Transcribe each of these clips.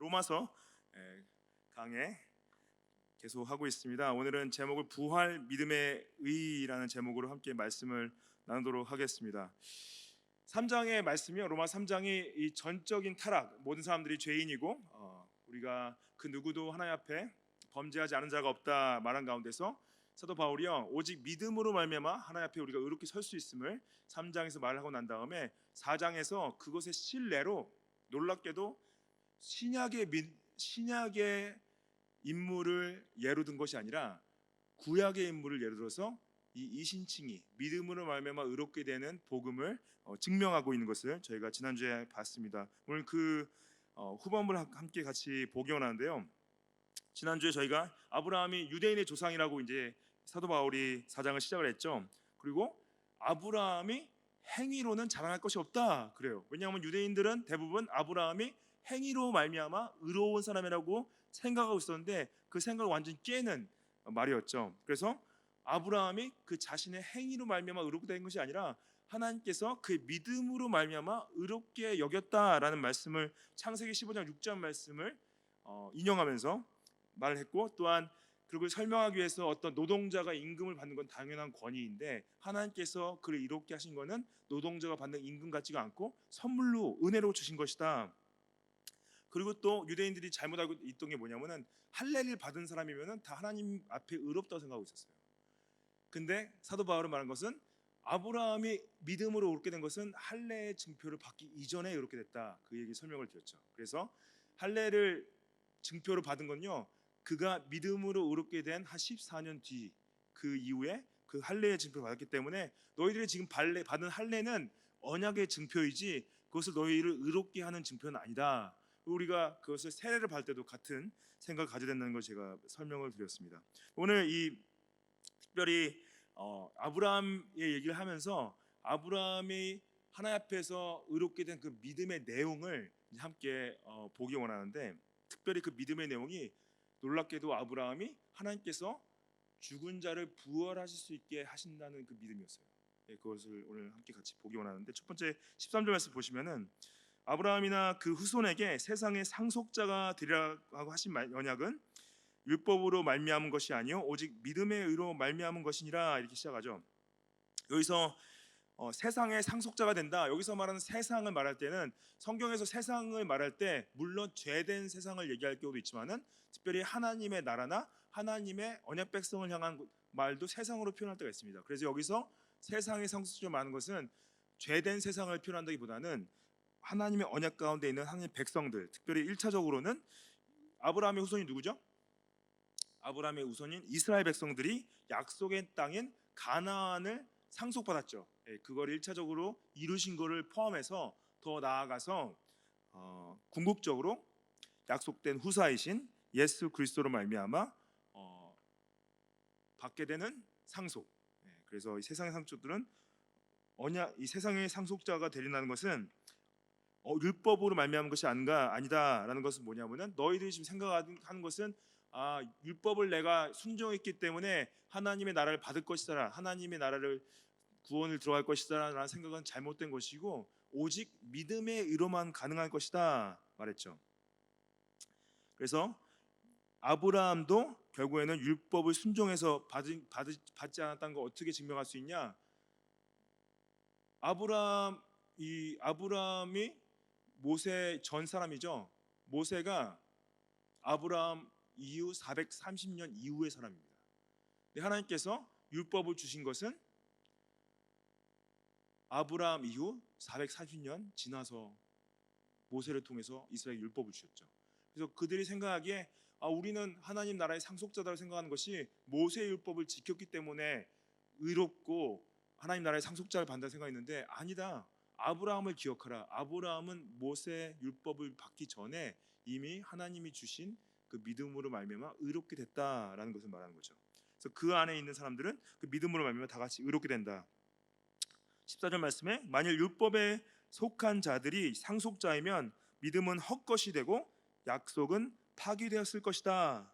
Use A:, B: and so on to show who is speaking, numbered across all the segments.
A: 로마서 강해 계속 하고 있습니다. 오늘은 제목을 부활 믿음의 의라는 제목으로 함께 말씀을 나누도록 하겠습니다. 3장의 말씀이요. 로마 3장이 이 전적인 타락, 모든 사람들이 죄인이고 우리가 그 누구도 하나님 앞에 범죄하지 않은 자가 없다 말한 가운데서 사도 바울이요, 오직 믿음으로 말미암아 하나님 앞에 우리가 의롭게 설 수 있음을 3장에서 말하고 난 다음에 4장에서 그것의 실내로 놀랍게도 신약의 인물을 예로 든 것이 아니라 구약의 인물을 예로 들어서 이 이신칭이 믿음으로 말미암아 의롭게 되는 복음을 증명하고 있는 것을 저희가 지난주에 봤습니다. 오늘 그 후반부를 함께 같이 복용하는데요. 지난주에 저희가 아브라함이 유대인의 조상이라고 이제 사도 바울이 4장을 시작을 했죠. 그리고 아브라함이 행위로는 자랑할 것이 없다 그래요. 왜냐하면 유대인들은 대부분 아브라함이 행위로 말미암아 의로운 사람이라고 생각하고 있었는데 그 생각을 완전히 깨는 말이었죠. 그래서 아브라함이 그 자신의 행위로 말미암아 의롭게 된 것이 아니라 하나님께서 그 믿음으로 말미암아 의롭게 여겼다라는 말씀을 창세기 15장 6절 말씀을 인용하면서 말을 했고, 또한 그리고 설명하기 위해서 어떤 노동자가 임금을 받는 건 당연한 권위인데 하나님께서 그를 이롭게 하신 것은 노동자가 받는 임금 같지가 않고 선물로 은혜로 주신 것이다. 그리고 또 유대인들이 잘못 알고 있던 게 뭐냐면은 할례를 받은 사람이면은 다 하나님 앞에 의롭다고 생각하고 있었어요. 근데 사도 바울은 말한 것은 아브라함이 믿음으로 의롭게 된 것은 할례의 증표를 받기 이전에 의롭게 됐다. 그 얘기 설명을 드렸죠. 그래서 할례를 증표로 받은 건요, 그가 믿음으로 의롭게 된 한 14년 뒤 그 이후에 그 할례의 증표를 받았기 때문에 너희들이 지금 받은 할례는 언약의 증표이지 그것을 너희를 의롭게 하는 증표는 아니다. 우리가 그것을 세례를 받을 때도 같은 생각을 가져야 된다는 걸 제가 설명을 드렸습니다. 오늘 이 특별히 아브라함의 얘기를 하면서 아브라함이 하나님 앞에서 의롭게 된 그 믿음의 내용을 함께 보기 원하는데, 특별히 그 믿음의 내용이 놀랍게도 아브라함이 하나님께서 죽은 자를 부활하실 수 있게 하신다는 그 믿음이었어요. 그것을 오늘 함께 같이 보기 원하는데, 첫 번째 13절 말씀 보시면은 아브라함이나 그 후손에게 세상의 상속자가 되리라고 하신 언약은 율법으로 말미암은 것이 아니요 오직 믿음의 의로 말미암은 것이니라, 이렇게 시작하죠. 여기서 세상의 상속자가 된다. 여기서 말하는 세상을 말할 때는 성경에서 세상을 말할 때 물론 죄된 세상을 얘기할 경우도 있지만은 특별히 하나님의 나라나 하나님의 언약 백성을 향한 말도 세상으로 표현할 때가 있습니다. 그래서 여기서 세상의 상속자를 말하는 것은 죄된 세상을 표현한다기보다는 하나님의 언약 가운데 있는 하나님의 백성들, 특별히 1차적으로는 아브라함의 후손이 누구죠? 아브라함의 후손인 이스라엘 백성들이 약속의 땅인 가나안을 상속받았죠. 그걸 1차적으로 이루신 것을 포함해서 더 나아가서 궁극적으로 약속된 후사이신 예수 그리스도로 말미암아 받게 되는 상속. 그래서 이 세상의 상속들은 이 세상의 상속자가 되리라는 것은 율법으로 말미암은 것이 아니다라는 것은 뭐냐면은 너희들이 지금 생각하는 것은 율법을 내가 순종했기 때문에 하나님의 나라를 받을 것이다, 하나님의 나라를 구원을 들어갈 것이다 라는 생각은 잘못된 것이고 오직 믿음의 의로만 가능할 것이다 말했죠. 그래서 아브라함도 결국에는 율법을 순종해서 받지 않았다는 걸 어떻게 증명할 수 있냐? 아브라함이 모세 전 사람이죠. 모세가 아브라함 이후 430년 이후의 사람입니다. 근데 하나님께서 율법을 주신 것은 아브라함 이후 440년 지나서 모세를 통해서 이스라엘 율법을 주셨죠. 그래서 그들이 생각하기에 우리는 하나님 나라의 상속자다고 생각하는 것이 모세의 율법을 지켰기 때문에 의롭고 하나님 나라의 상속자를 받는다 생각했는데 아니다. 아브라함을 기억하라. 아브라함은 모세 율법을 받기 전에 이미 하나님이 주신 그 믿음으로 말미암아 의롭게 됐다라는 것을 말하는 거죠. 그래서 그 안에 있는 사람들은 그 믿음으로 말미암아 다 같이 의롭게 된다. 14절 말씀에 만일 율법에 속한 자들이 상속자이면 믿음은 헛것이 되고 약속은 파기되었을 것이다.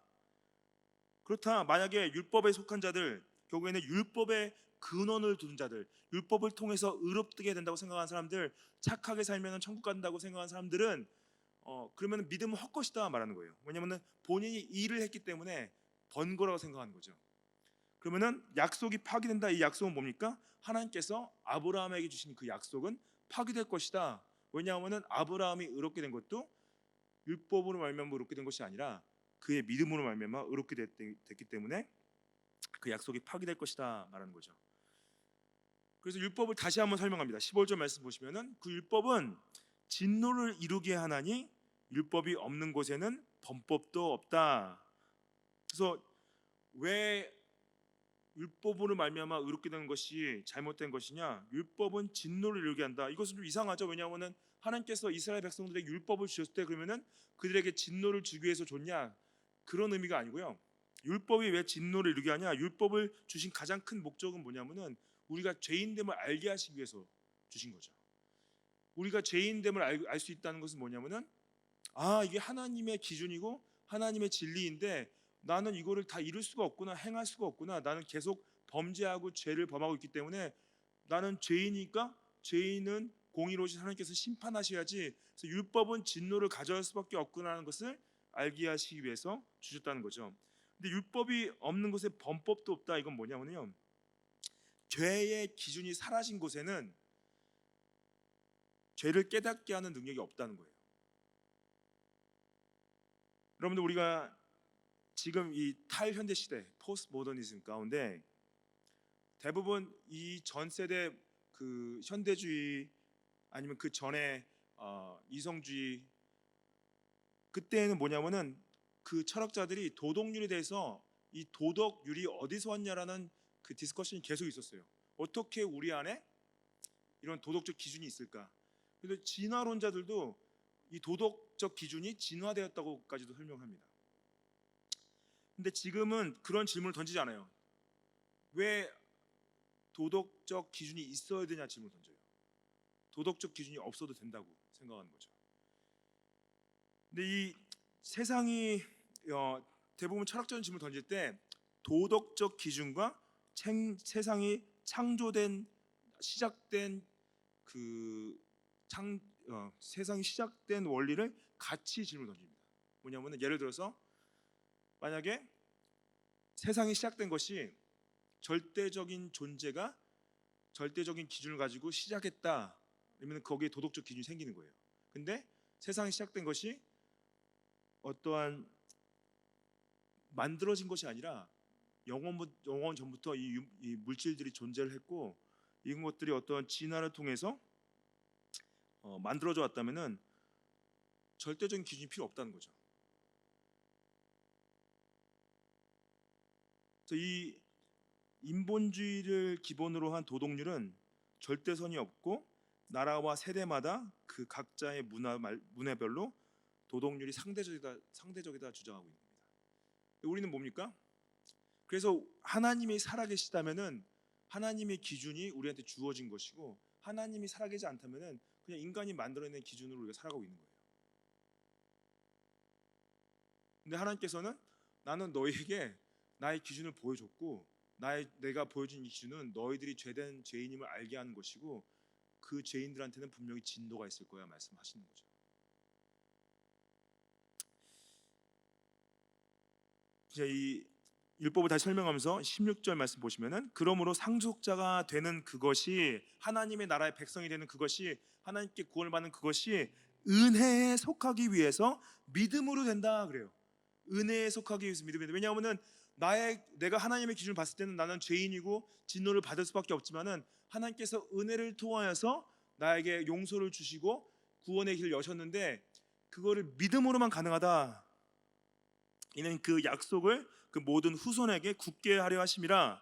A: 그렇다. 만약에 율법에 속한 자들, 결국에는 율법의 근원을 두는 자들, 율법을 통해서 의롭게 된다고 생각하는 사람들, 착하게 살면 천국 간다고 생각하는 사람들은 그러면 믿음은 헛것이다 말하는 거예요. 왜냐하면 본인이 일을 했기 때문에 번 거라고 생각하는 거죠. 그러면은 약속이 파기된다. 이 약속은 뭡니까? 하나님께서 아브라함에게 주신 그 약속은 파기될 것이다. 왜냐하면은 아브라함이 의롭게 된 것도 율법으로 말미암아 의롭게 된 것이 아니라 그의 믿음으로 말미암아 의롭게 됐기 때문에 그 약속이 파기될 것이다 말하는 거죠. 그래서 율법을 다시 한번 설명합니다. 15절 말씀 보시면은 그 율법은 진노를 이루게 하나니 율법이 없는 곳에는 범법도 없다. 그래서 왜 율법으로 말미암아 의롭게 되는 것이 잘못된 것이냐? 율법은 진노를 이루게 한다. 이것은 좀 이상하죠. 왜냐하면 하나님께서 이스라엘 백성들에게 율법을 주셨을 때 그러면은 그들에게 진노를 주기 위해서 줬냐? 그런 의미가 아니고요. 율법이 왜 진노를 이루게 하냐? 율법을 주신 가장 큰 목적은 뭐냐면은 우리가 죄인됨을 알게 하시기 위해서 주신 거죠. 우리가 죄인됨을 알 수 있다는 것은 뭐냐면은 이게 하나님의 기준이고 하나님의 진리인데 나는 이거를 다 이룰 수가 없구나, 행할 수가 없구나. 나는 계속 범죄하고 죄를 범하고 있기 때문에 나는 죄이니까 죄인은 공의로우신 하나님께서 심판하셔야지. 그래서 율법은 진노를 가져올 수밖에 없구나라는 것을 알게 하시기 위해서 주셨다는 거죠. 근데 율법이 없는 곳에 범법도 없다. 이건 뭐냐면요, 죄의 기준이 사라진 곳에는 죄를 깨닫게 하는 능력이 없다는 거예요. 여러분들, 우리가 지금 이 탈현대 시대, 포스트 모더니즘 가운데 대부분 이 전 세대 그 현대주의 아니면 그 전에 이성주의, 그때는 뭐냐면은 그 철학자들이 도덕률에 대해서 이 도덕률이 어디서 왔냐라는 그 디스커션이 계속 있었어요. 어떻게 우리 안에 이런 도덕적 기준이 있을까? 그래서 진화론자들도 이 도덕적 기준이 진화되었다고까지도 설명합니다. 근데 지금은 그런 질문을 던지지 않아요. 왜 도덕적 기준이 있어야 되냐 질문을 던져요. 도덕적 기준이 없어도 된다고 생각하는 거죠. 근데 이 세상이 대부분 철학적인 질문을 던질 때 도덕적 기준과 세상이 창조된 시작된 세상이 시작된 원리를 같이 질문을 던집니다. 뭐냐면은 예를 들어서 만약에 세상이 시작된 것이 절대적인 존재가 절대적인 기준을 가지고 시작했다, 그러면 거기에 도덕적 기준이 생기는 거예요. 근데 세상이 시작된 것이 어떠한 만들어진 것이 아니라 영원 전부터 이 물질들이 존재를 했고 이런 것들이 어떤 진화를 통해서 만들어져 왔다면은 절대적인 기준이 필요 없다는 거죠. 그래서 이 인본주의를 기본으로 한 도덕률은 절대선이 없고 나라와 세대마다 그 각자의 문화별로 도덕률이 상대적이다 주장하고 있는 겁니다. 우리는 뭡니까? 그래서 하나님이 살아계시다면은 하나님의 기준이 우리한테 주어진 것이고 하나님이 살아계시지 않다면은 그냥 인간이 만들어낸 기준으로 우리가 살아가고 있는 거예요. 근데 하나님께서는 나는 너희에게 나의 기준을 보여줬고 내가 보여준 이 기준은 너희들이 죄된 죄인임을 알게 하는 것이고 그 죄인들한테는 분명히 진노가 있을 거야 말씀하시는 거죠. 이제 이 율법을 다시 설명하면서 16절 말씀 보시면은 그러므로 상속자가 되는 그것이 하나님의 나라의 백성이 되는 그것이 하나님께 구원을 받는 그것이 은혜에 속하기 위해서 믿음으로 된다 그래요. 은혜에 속하기 위해서 믿음이 된다. 왜냐하면은 내가 하나님의 기준을 봤을 때는 나는 죄인이고 진노를 받을 수밖에 없지만은 하나님께서 은혜를 통하여서 나에게 용서를 주시고 구원의 길을 여셨는데 그거를 믿음으로만 가능하다. 이는 그 약속을 그 모든 후손에게 굳게 하려 하심이라.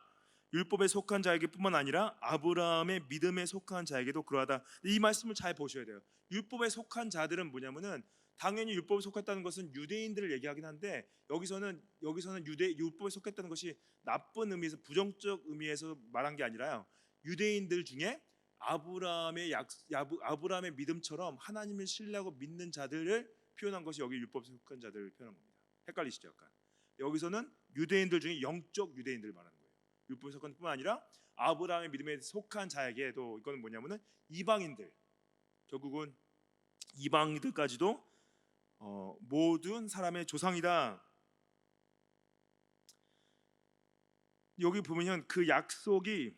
A: 율법에 속한 자에게뿐만 아니라 아브라함의 믿음에 속한 자에게도 그러하다. 이 말씀을 잘 보셔야 돼요. 율법에 속한 자들은 뭐냐면은 당연히 율법에 속했다는 것은 유대인들을 얘기하긴 한데 여기서는 율법에 속했다는 것이 나쁜 의미에서 부정적 의미에서 말한 게 아니라요. 유대인들 중에 아브라함의 믿음처럼 하나님을 신뢰하고 믿는 자들을 표현한 것이 여기 율법에 속한 자들을 표현한 겁니다. 헷갈리시죠 약간? 여기서는 유대인들 중에 영적 유대인들을 말하는 거예요. 율법에 속한 뿐만 아니라 아브라함의 믿음에 속한 자에게도, 이거는 뭐냐면은 이방인들, 결국은 이방인들까지도 모든 사람의 조상이다. 여기 보면 그 약속을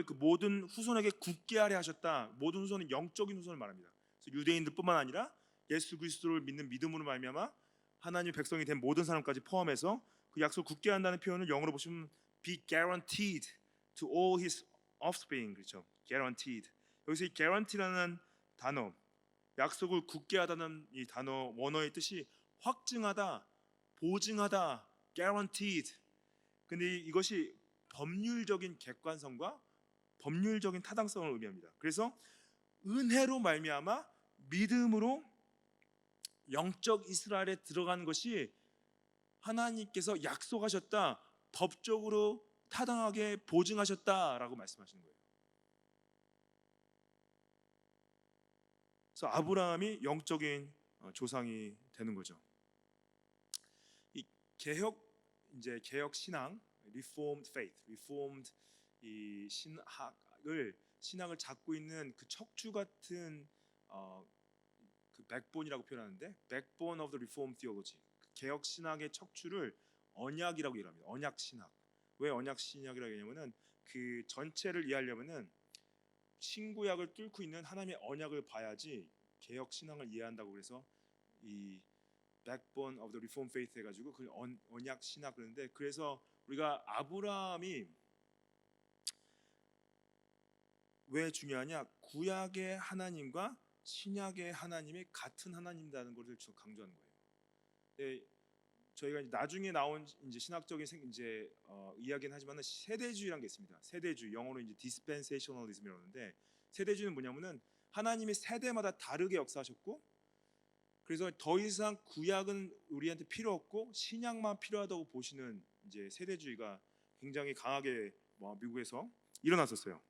A: 그 모든 후손에게 굳게 하려 하셨다. 모든 후손은 영적인 후손을 말합니다. 그래서 유대인들뿐만 아니라 예수 그리스도를 믿는 믿음으로 말미암아 하나님의 백성이 된 모든 사람까지 포함해서 그 약속을 굳게 한다는 표현을 영어로 보시면 be guaranteed to all his offspring, 그렇죠? guaranteed. 여기서 이 guarantee라는 단어, 약속을 굳게 하다는 이 단어 원어의 뜻이 확증하다, 보증하다, guaranteed. 근데 이것이 법률적인 객관성과 법률적인 타당성을 의미합니다. 그래서 은혜로 말미암아 믿음으로 영적 이스라엘에 들어가는 것이 하나님께서 약속하셨다, 법적으로 타당하게 보증하셨다라고 말씀하시는 거예요. 그래서 아브라함이 영적인 조상이 되는 거죠. 이 개혁 신앙, Reformed faith, Reformed 이 신학을 잡고 있는 그 척추 같은 그 백본이라고 표현하는데, backbone of the Reformed theology, 개혁 신학의 척추를 언약이라고 얘기합니다. 언약 신학. 왜 언약 신학이라고 얘기하냐면은 그 전체를 이해하려면은 신구약을 뚫고 있는 하나님의 언약을 봐야지 개혁 신앙을 이해한다고. 그래서 이 backbone of the Reformed faith 해가지고 그 언약 신학 그러는데, 그래서 우리가 아브라함이 왜 중요하냐? 구약의 하나님과 신약의 하나님이 같은 하나님이라는 것을 강조하는 거예요. 네, 저희가 나중에 나온 이제 신학적인 이야기는 하지만 세대주의라는 게 있습니다. 세대주의, 영어로 이제 dispensationalism이라고 하는데, 세대주의는 뭐냐면은 하나님이 세대마다 다르게 역사하셨고, 그래서 더 이상 구약은 우리한테 필요 없고 신약만 필요하다고 보시는 이제 세대주의가 굉장히 강하게 미국에서 일어났었어요.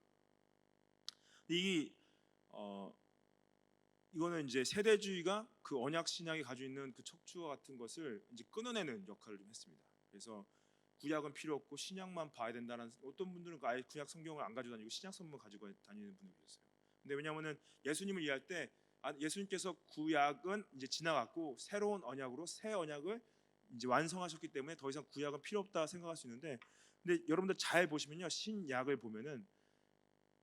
A: 이거는 이제 세대주의가 그 언약 신약이 가지고 있는 그 척추와 같은 것을 이제 끊어내는 역할을 좀 했습니다. 그래서 구약은 필요 없고 신약만 봐야 된다는, 어떤 분들은 아예 구약 성경을 안 가지고 다니고 신약 성경을 가지고 다니는 분들이 있어요. 근데 왜냐하면은 예수님을 이해할 때 예수님께서 구약은 이제 지나갔고 새로운 언약으로 새 언약을 이제 완성하셨기 때문에 더 이상 구약은 필요 없다 생각할 수 있는데, 근데 여러분들 잘 보시면요, 신약을 보면은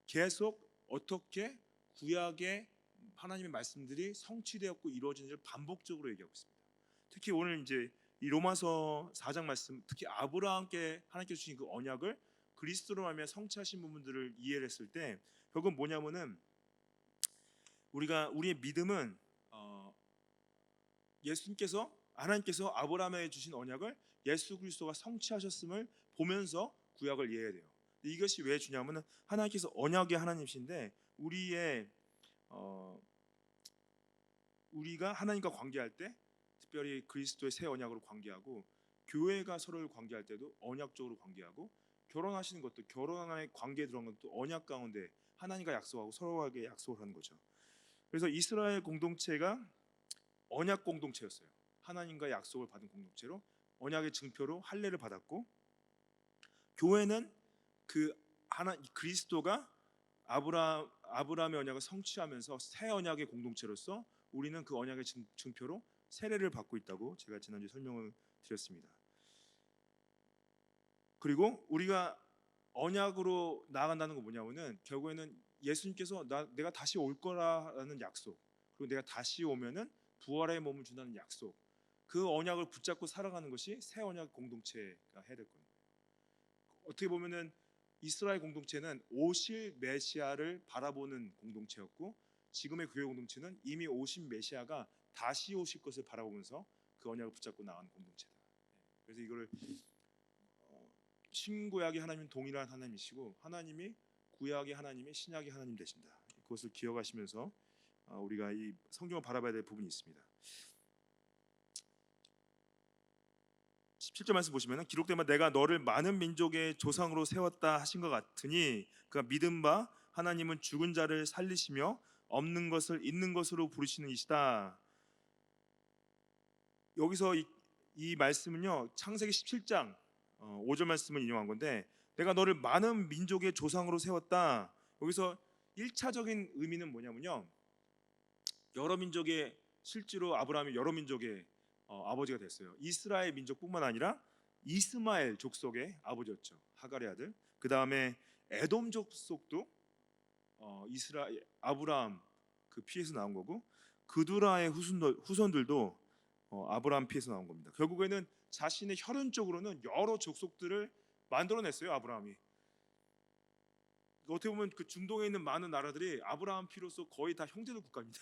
A: 계속 어떻게 구약의 하나님의 말씀들이 성취되었고 이루어진지를 반복적으로 얘기하고 있습니다. 특히 오늘 이제 이 로마서 4장 말씀, 특히 아브라함께 하나님께서 주신 그 언약을 그리스도로 말미암아 성취하신 부분들을 이해를 했을 때 결국 뭐냐면은 우리의 믿음은 하나님께서 아브라함에게 주신 언약을 예수 그리스도가 성취하셨음을 보면서 구약을 이해해야 돼요. 이것이 왜 중요하면은 하나님께서 언약의 하나님이신데 우리가 하나님과 관계할 때 특별히 그리스도의 새 언약으로 관계하고, 교회가 서로를 관계할 때도 언약적으로 관계하고, 결혼하시는 것도 결혼의 관계에 들어간 것도 언약 가운데 하나님과 약속하고 서로에게 약속을 하는 거죠. 그래서 이스라엘 공동체가 언약 공동체였어요. 하나님과 약속을 받은 공동체로 언약의 증표로 할례를 받았고, 교회는 그리스도가 아브라함의 언약을 성취하면서 새 언약의 공동체로서 우리는 그 언약의 증표로 세례를 받고 있다고 제가 지난주에 설명을 드렸습니다. 그리고 우리가 언약으로 나아간다는 건 뭐냐면은 결국에는 예수님께서 내가 다시 올 거라는 약속, 그리고 내가 다시 오면은 부활의 몸을 준다는 약속, 그 언약을 붙잡고 살아가는 것이 새 언약 공동체가 해야 될 거예요. 어떻게 보면은 이스라엘 공동체는 오실 메시아를 바라보는 공동체였고, 지금의 교회 공동체는 이미 오신 메시아가 다시 오실 것을 바라보면서 그 언약을 붙잡고 나가는 공동체다. 그래서 이거를 신구약의 하나님은 동일한 하나님이시고 하나님이 구약의 하나님이 신약의 하나님 되신다. 그것을 기억하시면서 우리가 이 성경을 바라봐야 될 부분이 있습니다. 17절 말씀 보시면 기록된 바 내가 너를 많은 민족의 조상으로 세웠다 하신 것 같으니 그가 믿은 바 하나님은 죽은 자를 살리시며 없는 것을 있는 것으로 부르시는 이시다. 여기서 이 말씀은요, 창세기 17장 5절 말씀을 인용한 건데, 내가 너를 많은 민족의 조상으로 세웠다. 여기서 1차적인 의미는 뭐냐면요, 여러 민족의 실제로 아브라함이 여러 민족의 아버지가 됐어요. 이스라엘 민족뿐만 아니라 이스마엘 족속의 아버지였죠. 하갈의 아들. 그 다음에 에돔 족속도 이스라엘 아브라함 그 피에서 나온 거고, 그두라의 후손들도 아브라함 피에서 나온 겁니다. 결국에는 자신의 혈연적으로는 여러 족속들을 만들어냈어요. 아브라함이. 어떻게 보면 그 중동에 있는 많은 나라들이 아브라함 피로서 거의 다 형제들 국가입니다.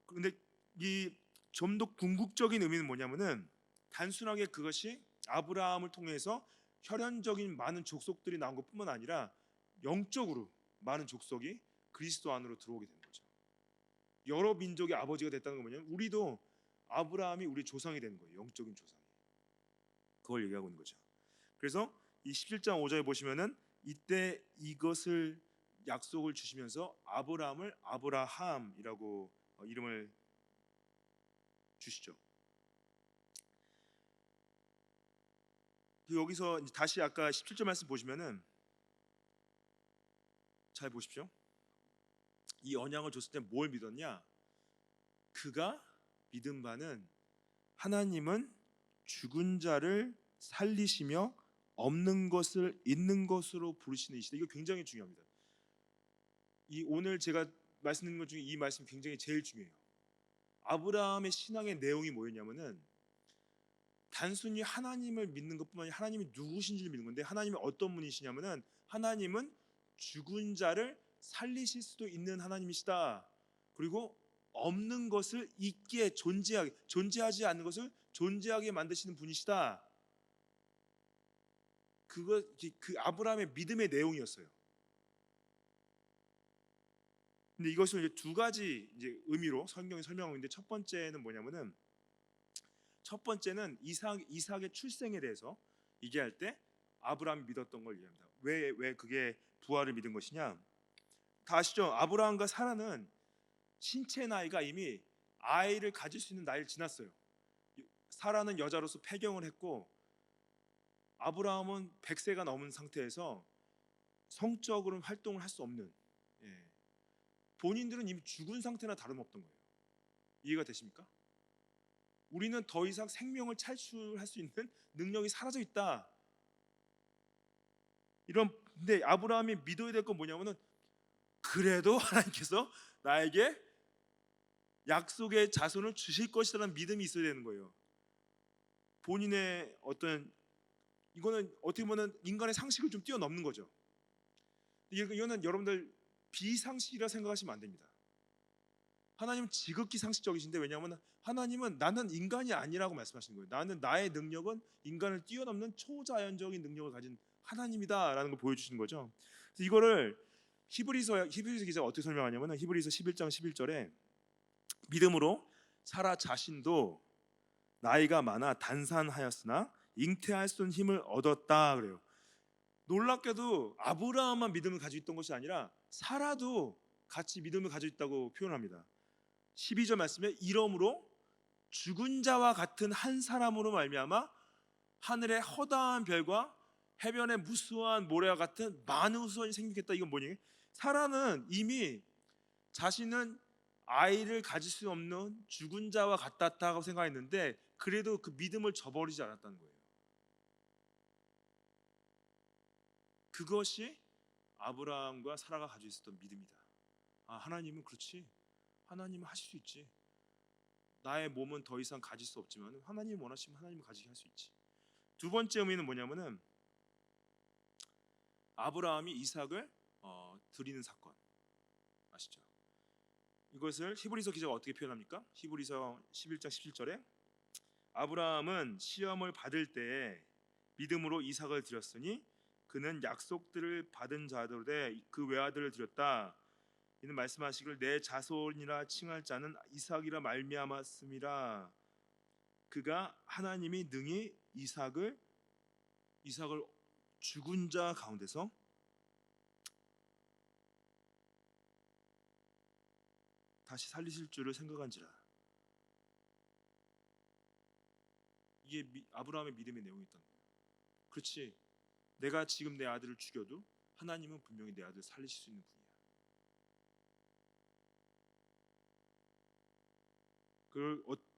A: 그런데 이 좀 더 궁극적인 의미는 뭐냐면은 단순하게 그것이 아브라함을 통해서 혈연적인 많은 족속들이 나온 것뿐만 아니라 영적으로 많은 족속이 그리스도 안으로 들어오게 되는 거죠. 여러 민족의 아버지가 됐다는 건 뭐냐면 우리도 아브라함이 우리 조상이 되는 거예요. 영적인 조상이. 그걸 얘기하고 있는 거죠. 그래서 이 17장 5절에 보시면은 이때 이것을 약속을 주시면서 아브라함을 아브라함이라고 이름을 주시죠. 여기서 다시 아까 17절 말씀 보시면은 잘 보십시오. 이 언약을 줬을 때 뭘 믿었냐? 그가 믿은 바는 하나님은 죽은 자를 살리시며 없는 것을 있는 것으로 부르시는 이시다. 이거 굉장히 중요합니다. 이 오늘 제가 말씀드린 것 중에 이 말씀 굉장히 제일 중요해요. 아브라함의 신앙의 내용이 뭐였냐면은 단순히 하나님을 믿는 것뿐만 아니라 하나님이 누구신지를 믿는 건데, 하나님이 어떤 분이시냐면은 하나님은 죽은 자를 살리실 수도 있는 하나님이시다. 그리고 없는 것을 있게 존재하지 않는 것을 존재하게 만드시는 분이시다. 그 아브라함의 믿음의 내용이었어요. 근데 이것을 이제 두 가지 이제 의미로 성경이 설명하고 있는데, 첫 번째는 뭐냐면은 첫 번째는 이삭의 출생에 대해서 얘기할 때 아브라함이 믿었던 걸 얘기합니다. 왜 그게 부활을 믿은 것이냐? 다 아시죠? 아브라함과 사라는 신체 나이가 이미 아이를 가질 수 있는 나이를 지났어요. 사라는 여자로서 폐경을 했고 아브라함은 100세가 넘은 상태에서 성적으로는 활동을 할 수 없는, 본인들은 이미 죽은 상태나 다름없던 거예요. 이해가 되십니까? 우리는 더 이상 생명을 창출할 수 있는 능력이 사라져 있다. 근데 아브라함이 믿어야 될 건 뭐냐면은 그래도 하나님께서 나에게 약속의 자손을 주실 것이라는 믿음이 있어야 되는 거예요. 본인의 이거는 어떻게 보면 인간의 상식을 좀 뛰어넘는 거죠. 이거는 여러분들 비상식이라 생각하시면 안 됩니다. 하나님은 지극히 상식적이신데, 왜냐하면 하나님은 나는 인간이 아니라고 말씀하시는 거예요. 나의 능력은 인간을 뛰어넘는 초자연적인 능력을 가진 하나님이다라는 걸 보여주시는 거죠. 그래서 이거를 히브리서 기자가 어떻게 설명하냐면 히브리서 11장 11절에 믿음으로 사라 자신도 나이가 많아 단산하였으나 잉태할 수 있는 힘을 얻었다 그래요. 놀랍게도 아브라함만 믿음을 가지고 있던 것이 아니라 사라도 같이 믿음을 가지고 있다고 표현합니다. 12절 말씀에 이러므로 죽은 자와 같은 한 사람으로 말미암아 하늘의 허다한 별과 해변의 무수한 모래와 같은 많은 후손이 생기겠다. 이건 뭐니? 사라는 이미 자신은 아이를 가질 수 없는 죽은 자와 같았다고 생각했는데 그래도 그 믿음을 저버리지 않았다는 거예요. 그것이 아브라함과 사라가 가지고 있었던 믿음이다. 하나님은 그렇지. 하나님은 하실 수 있지. 나의 몸은 더 이상 가질 수 없지만 하나님이 원하시면 하나님은 가지게 할 수 있지. 두 번째 의미는 뭐냐면은 아브라함이 이삭을 드리는 사건 아시죠? 이것을 히브리서 기자가 어떻게 표현합니까? 히브리서 11장 17절에 아브라함은 시험을 받을 때에 믿음으로 이삭을 드렸으니 그는 약속들을 받은 자들에 그 외아들을 드렸다. 이는 말씀하시기를 내 자손이라 칭할 자는 이삭이라 말미암았음이라. 그가 하나님이 능히 이삭을 죽은 자 가운데서 다시 살리실 줄을 생각한지라. 이게 아브라함의 믿음의 내용이었던 거예요. 그렇지, 내가 지금 내 아들을 죽여도 하나님은 분명히 내 아들을 살리실 수 있는 분이야.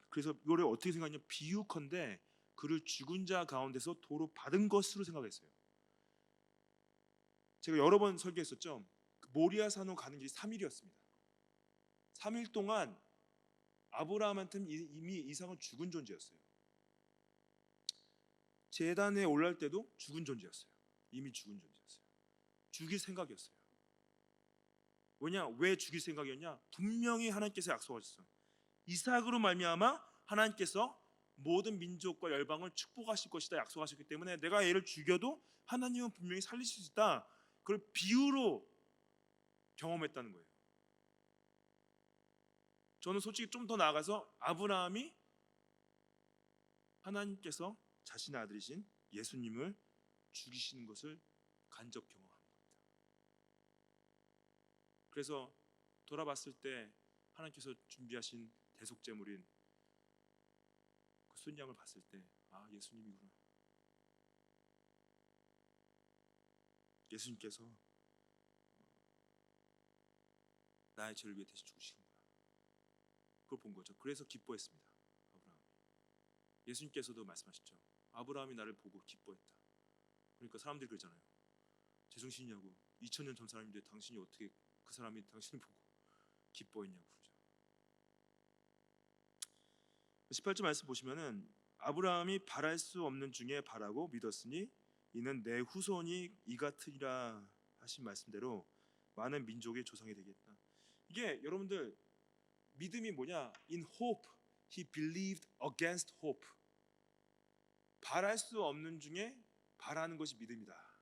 A: 그래서 이거를 어떻게 생각하냐, 비유컨대 그를 죽은 자 가운데서 도로 받은 것으로 생각했어요. 제가 여러 번 설교했었죠. 그 모리아 산으로 가는 길이 3일이었습니다. 3일 동안 아브라함한테는 이미 이삭은 죽은 존재였어요. 제단에 올라갈 때도 죽은 존재였어요. 이미 죽은 존재였어요. 죽일 생각이었어요. 왜냐? 왜 죽일 생각이었냐? 분명히 하나님께서 약속하셨어요. 이삭으로 말미암아 하나님께서 모든 민족과 열방을 축복하실 것이다 약속하셨기 때문에 내가 얘를 죽여도 하나님은 분명히 살리실 수 있다. 그걸 비유로 경험했다는 거예요. 저는 솔직히 좀 더 나아가서 아브라함이 하나님께서 자신의 아들이신 예수님을 죽이시는 것을 간접 경험한 겁니다. 그래서 돌아봤을 때 하나님께서 준비하신 대속제물인 그 순양을 봤을 때 예수님이구나. 예수님께서 나의 죄를 위해 대신 죽으시는구나. 그걸 본 거죠. 그래서 기뻐했습니다. 아브라함. 예수님께서도 말씀하셨죠. 아브라함이 나를 보고 기뻐했다. 그러니까 사람들이 그러잖아요. 제정신이냐고. 2000년 전 사람인데 당신이 어떻게 그 사람이 당신을 보고 기뻐했냐고 그러죠. 18절 말씀 보시면은 아브라함이 바랄 수 없는 중에 바라고 믿었으니 이는 내 후손이 이 같으리라 하신 말씀대로 많은 민족의 조상이 되겠다. 이게 여러분들 믿음이 뭐냐? In hope he believed against hope. 바랄 수 없는 중에 바라는 것이 믿음이다.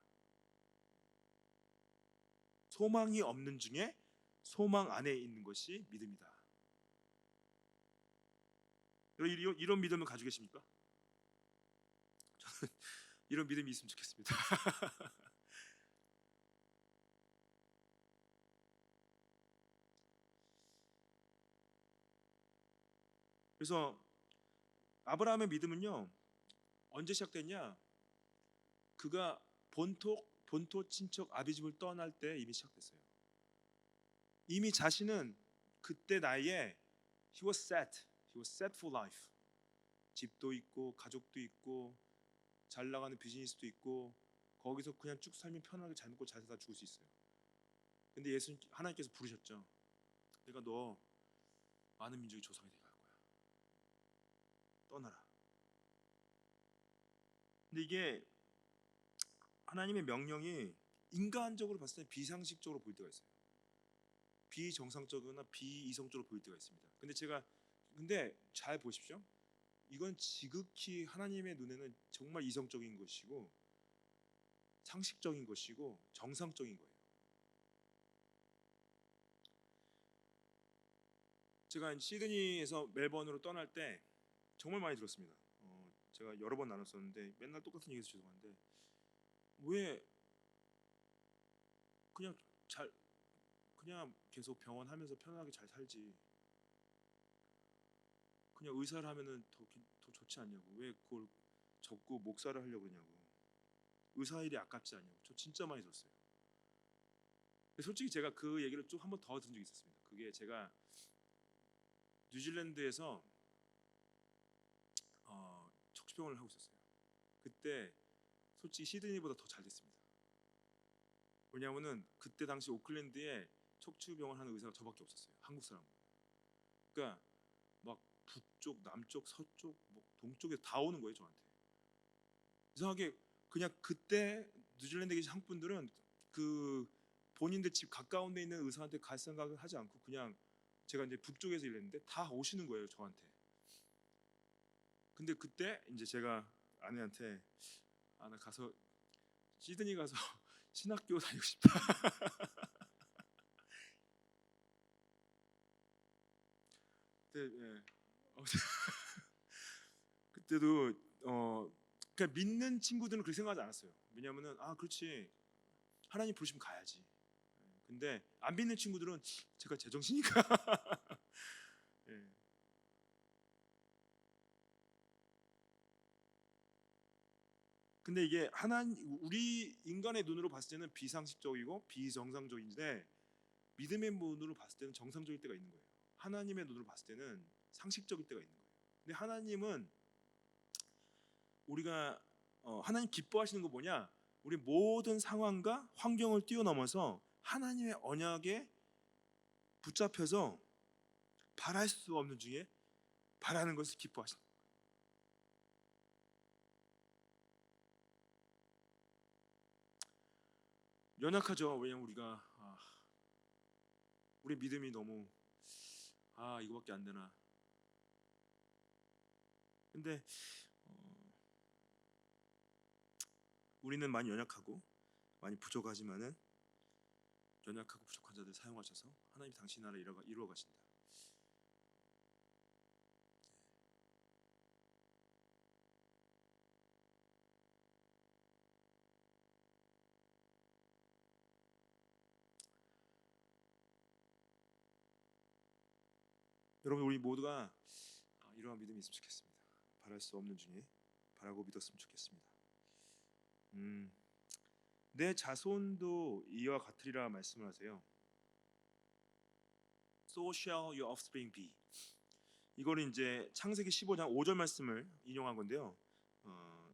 A: 소망이 없는 중에 소망 안에 있는 것이 믿음이다. 이런 믿음을 가지고 계십니까? 저는 이런 믿음이 있으면 좋겠습니다. 그래서 아브라함의 믿음은요 언제 시작됐냐? 그가 본토 친척 아비집을 떠날 때 이미 시작됐어요. 이미 자신은 그때 나이에 he was set for life. 집도 있고 가족도 있고 잘 나가는 비즈니스도 있고 거기서 그냥 쭉 살면 편하게 잘 먹고 잘 살다 죽을 수 있어요. 근데 하나님께서 부르셨죠. 내가 너 많은 민족의 조상이 되게 할 거야. 떠나라. 근데 이게 하나님의 명령이 인간적으로 봤을 때 비상식적으로 보일 때가 있어요. 비정상적이거나 비이성적으로 보일 때가 있습니다. 근데 잘 보십시오. 이건 지극히 하나님의 눈에는 정말 이성적인 것이고 상식적인 것이고 정상적인 거예요. 제가 시드니에서 멜번으로 떠날 때 정말 많이 들었습니다. 제가 여러 번 나눴었는데 맨날 똑같은 얘기해서 죄송한데 왜 그냥 계속 병원 하면서 편안하게 잘 살지. 그냥 의사를 하면은 더 좋지 않냐고. 왜 그걸 접고 목사를 하려고 그러냐고. 의사 일이 아깝지 않냐고. 저 진짜 많이 들었어요. 근데 솔직히 제가 그 얘기를 좀 한 번 더 들은 적이 있었습니다. 그게 제가 뉴질랜드에서 척추병원을 하고 있었어요. 그때 솔직히 시드니보다 더 잘 됐습니다. 왜냐하면은 그때 당시 오클랜드에 척추병원 하는 의사가 저밖에 없었어요. 한국 사람. 그러니까 막 북쪽, 남쪽, 서쪽, 뭐 동쪽에 다 오는 거예요 저한테. 이상하게 그냥 그때 뉴질랜드에 계신 한국 분들은 그 본인들 집 가까운 데 있는 의사한테 갈 생각을 하지 않고 그냥 제가 이제 북쪽에서 일했는데 다 오시는 거예요 저한테. 근데 그때 이제 제가 아내한테 나 가서 시드니 가서 신학교 다니고 싶다. 그때 그때도 그냥 믿는 친구들은 그렇게 생각하지 않았어요. 왜냐하면은 그렇지 하나님 부르시면 가야지. 근데 안 믿는 친구들은 제가 제정신이니까. 예. 근데 이게 우리 인간의 눈으로 봤을 때는 비상식적이고 비정상적인데 믿음의 눈으로 봤을 때는 정상적일 때가 있는 거예요. 하나님의 눈으로 봤을 때는 상식적일 때가 있는 거예요. 근데 하나님은 우리가 하나님 기뻐하시는 거 뭐냐? 우리 모든 상황과 환경을 뛰어넘어서 하나님의 언약에 붙잡혀서 바랄 수 없는 중에 바라는 것을 기뻐하시는 거예요. 연약하죠. 왜냐면 우리가 우리 믿음이 너무 이거밖에 안 되나. 근데 우리는 많이 연약하고 많이 부족하지만은 연약하고 부족한 자들 사용하셔서 하나님 당신 나라 이루어 가신다. 여러분 우리 모두가 이러한 믿음이 있으면 좋겠습니다. 바랄 수 없는 중에 바라고 믿었으면 좋겠습니다. 내 자손도 이와 같으리라 말씀을 하세요. So shall your offspring be. 이거는 이제 창세기 15장 5절 말씀을 인용한 건데요.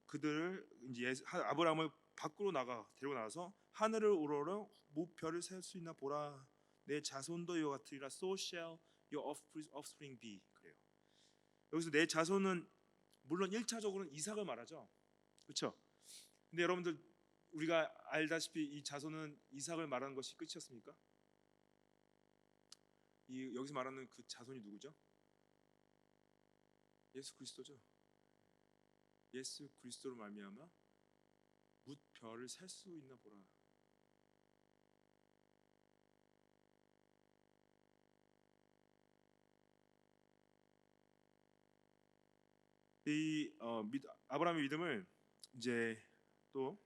A: 그들을 이제 아브라함을 밖으로 데리고 나가서 하늘을 우러러 무별을 셀 수 있나 보라. 내 자손도 이와 같으리라. So shall your offspring be. 그래요. 여기서 내 자손은 물론 1차적으로는 이삭을 말하죠. 그렇죠? 근데 여러분들 우리가 알다시피 이 자손은 이삭을 말하는 것이 끝이었습니까? 여기서 말하는 그 자손이 누구죠? 예수 그리스도죠. 예수 그리스도로 말미암아 뭇별을 셀 수 있나 보라. 아브라함의 믿음을 이제 또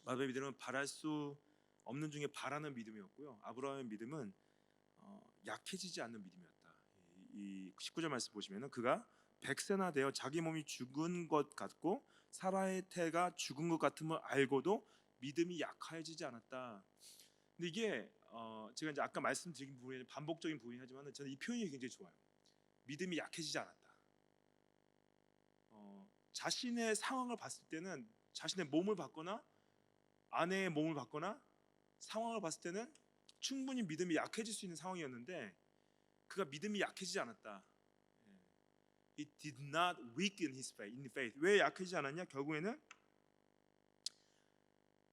A: 아브라함의 믿음은 바랄 수 없는 중에 바라는 믿음이었고요. 아브라함의 믿음은 약해지지 않는 믿음이었다. 이 19절 말씀 보시면은 그가 100세나 되어 자기 몸이 죽은 것 같고 사라의 태가 죽은 것 같음을 알고도 믿음이 약해지지 않았다. 근데 이게 제가 이제 아까 말씀드린 부분이 반복적인 부분이 하지만 저는 이 표현이 굉장히 좋아요. 믿음이 약해지지 않았다. 자신의 상황을 봤을 때는 자신의 몸을 봤거나 아내의 몸을 봤거나 상황을 봤을 때는 충분히 믿음이 약해질 수 있는 상황이었는데 그가 믿음이 약해지지 않았다. He did not weaken his faith. 왜 약해지지 않았냐? 결국에는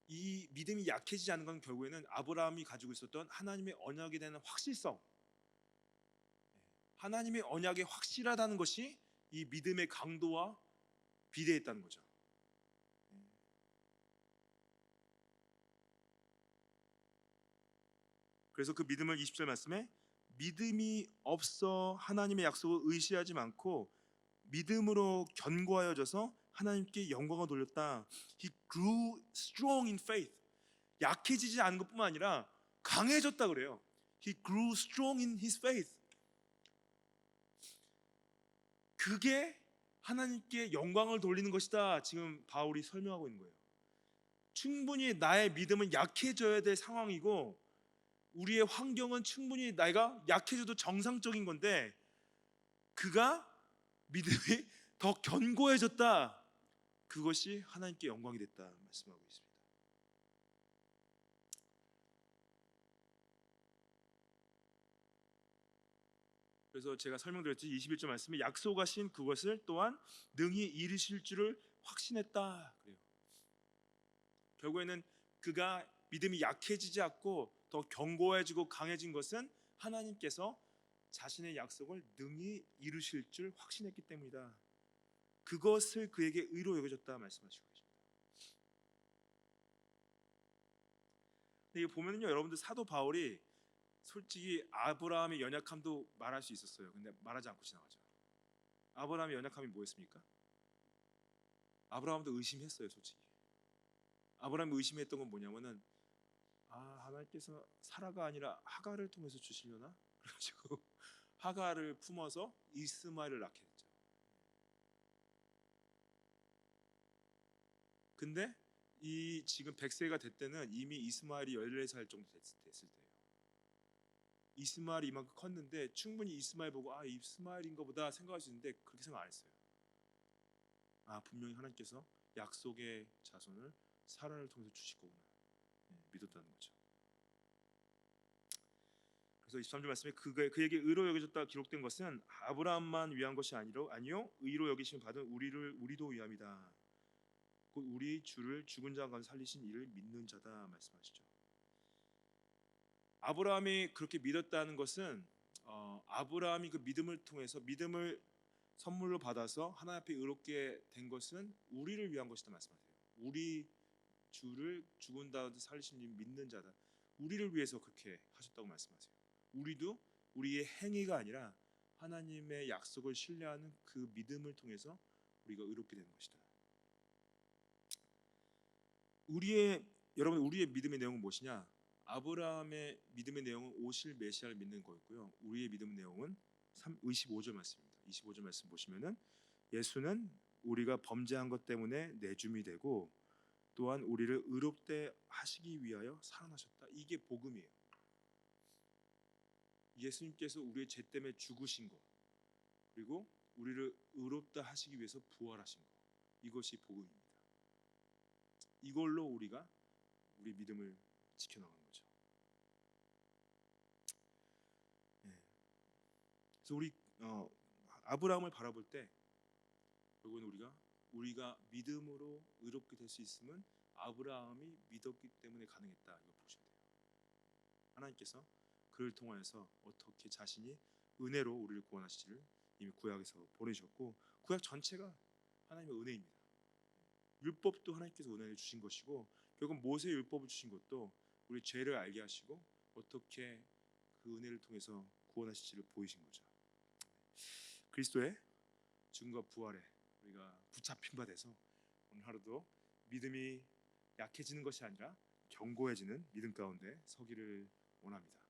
A: 이 믿음이 약해지지 않은 건 결국에는 아브라함이 가지고 있었던 하나님의 언약에 대한 확실성, 하나님의 언약이 확실하다는 것이 이 믿음의 강도와 비례했다는 거죠. 그래서 그 믿음을 20절 말씀에 믿음이 없어 하나님의 약속을 의시하지 않고 믿음으로 견고하여져서 하나님께 영광을 돌렸다. He grew strong in faith. 약해지지 않은 것뿐만 아니라 강해졌다 그래요. He grew strong in his faith. 그게 하나님께 영광을 돌리는 것이다. 지금 바울이 설명하고 있는 거예요. 충분히 나의 믿음은 약해져야 될 상황이고 우리의 환경은 충분히 내가 약해져도 정상적인 건데 그가 믿음이 더 견고해졌다. 그것이 하나님께 영광이 됐다 말씀하고 있습니다. 그래서 제가 설명드렸지 21절 말씀에 약속하신 그것을 또한 능히 이루실 줄을 확신했다 그래요. 결국에는 그가 믿음이 약해지지 않고 더 견고해지고 강해진 것은 하나님께서 자신의 약속을 능히 이루실 줄 확신했기 때문이다. 그것을 그에게 의로 여겨졌다 말씀하시고 계십니다. 근데 이거 보면요, 여러분들 사도 바울이 솔직히 아브라함의 연약함도 말할 수 있었어요. 근데 말하지 않고 지나가죠. 아브라함의 연약함이 뭐였습니까? 아브라함도 의심했어요, 솔직히. 아브라함이 의심했던 건 뭐냐면은 하나님께서 사라가 아니라 하갈을 통해서 주시려나? 그래가지고 하갈을 품어서 이스마엘을 낳게 됐죠. 근데 이 지금 100세가 됐을 때는 이미 이스마엘이 14살 정도 됐을 때예요. 이스마엘이 이만큼 컸는데 충분히 이스마엘 보고 아 이스마엘인가 보다 생각할 수 있는데 그렇게 생각 안 했어요. 아 분명히 하나님께서 약속의 자손을 사라를 통해서 주실 거구나. 믿었다는 거죠. 그래서 23절 말씀에 그에게 의로 여겨졌다 기록된 것은 아브라함만 위한 것이 아니요 의로 여기심 받은 우리도 위함이다. 곧 우리 주를 죽은 자 가운데 살리신 이를 믿는 자다 말씀하시죠. 아브라함이 그렇게 믿었다는 것은 아브라함이 그 믿음을 통해서 믿음을 선물로 받아서 하나님 앞에 의롭게 된 것은 우리를 위한 것이다 말씀하세요. 우리 주를 죽은 다음에 살리신 이 믿는 자다. 우리를 위해서 그렇게 하셨다고 말씀하세요. 우리도 우리의 행위가 아니라 하나님의 약속을 신뢰하는 그 믿음을 통해서 우리가 의롭게 되는 것이다. 우리의 믿음의 내용은 무엇이냐? 아브라함의 믿음의 내용은 오실 메시아를 믿는 거였고요. 우리의 믿음의 내용은 25절 말씀입니다. 25절 말씀 보시면은 예수는 우리가 범죄한 것 때문에 내줌이 되고 또한 우리를 의롭게 하시기 위하여 살아나셨다. 이게 복음이에요. 예수님께서 우리의 죄 때문에 죽으신 것 그리고 우리를 의롭다 하시기 위해서 부활하신 것 이것이 복음입니다. 이걸로 우리가 우리 믿음을 지켜나가는 거죠. 그래서 우리 아브라함을 바라볼 때 결국은 우리가 믿음으로 의롭게 될 수 있음은 아브라함이 믿었기 때문에 가능했다. 이거 보셔야 돼요. 하나님께서 그를 통하여서 어떻게 자신이 은혜로 우리를 구원하시기를 이미 구약에서 보내셨고 구약 전체가 하나님의 은혜입니다. 율법도 하나님께서 은혜를 주신 것이고 결국 모세 율법을 주신 것도 우리 죄를 알게 하시고 어떻게 그 은혜를 통해서 구원하실지를 보이신 거죠. 그리스도의 죽음과 부활에 우리가 붙잡힌 바 돼서 오늘 하루도 믿음이 약해지는 것이 아니라 견고해지는 믿음 가운데 서기를 원합니다.